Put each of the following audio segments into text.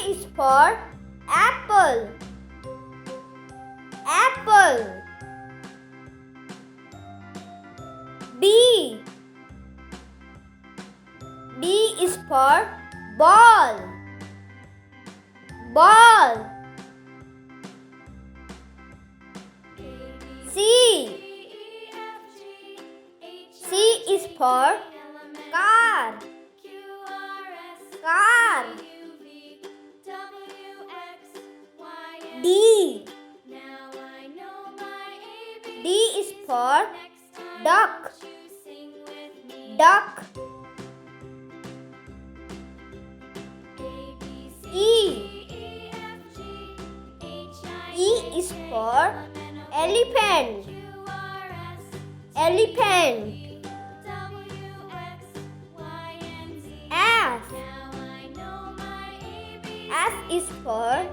is for apple. Apple. B. B is for ball. Ball. C. C is for car. Car. D. D is for duck. Duck. E. E is for elephant. Elephant. F. F is for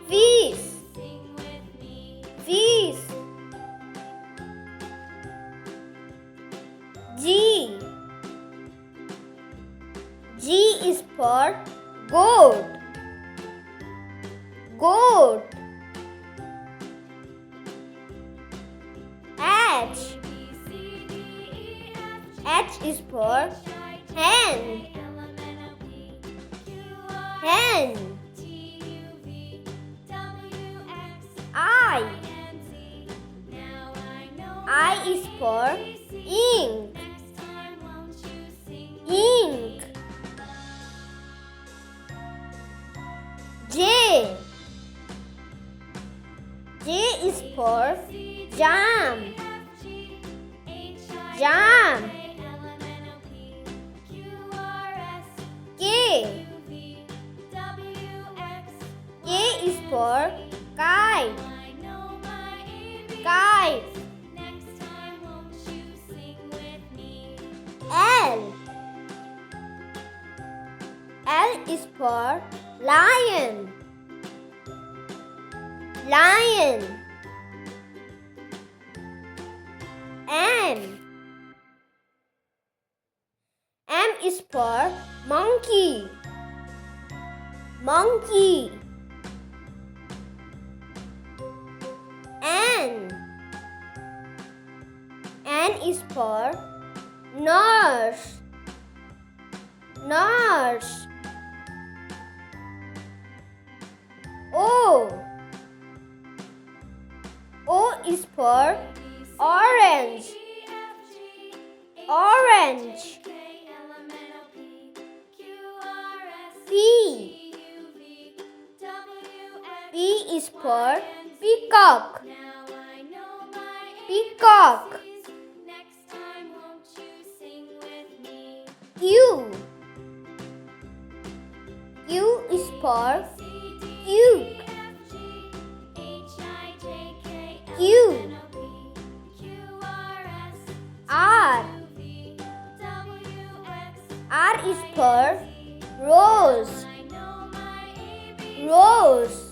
fish. Fish. G. G is for goat. Goat. H. H is for hen. Hen. I. I is for ink. Ink. J. J is for jam. Jam. K. K is for kite. Kite. L. L is for lion. Lion. M. M is for monkey. Monkey. N. N is for nurse. Nurse. O. O is for orange. Orange. P. P is for peacock. Peacock. Q. Q is for cube. Q. R. R is for rose. Rose.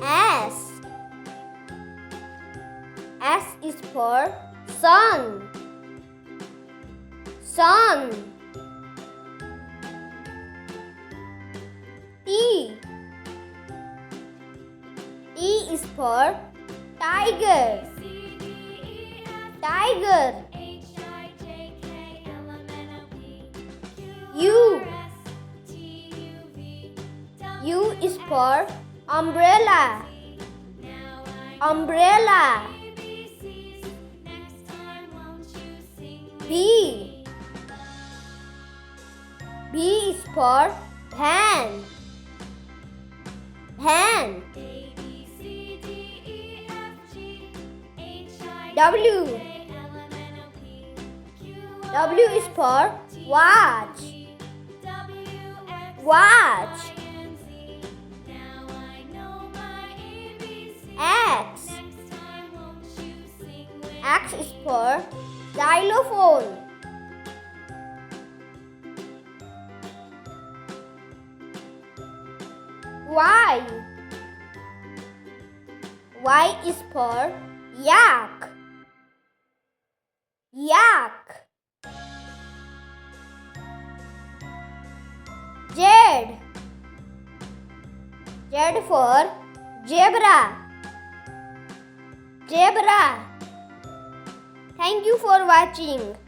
S. S is for sun. Sun. T. T is for tiger. Tiger. U. U is for umbrella. Umbrella. B. B is for pan. Pan. W. W is for watch. Watch. X. X is for xylophone. Y. Y is for yak. Yak. Z. Z for zebra. Zebra. Thank you for watching.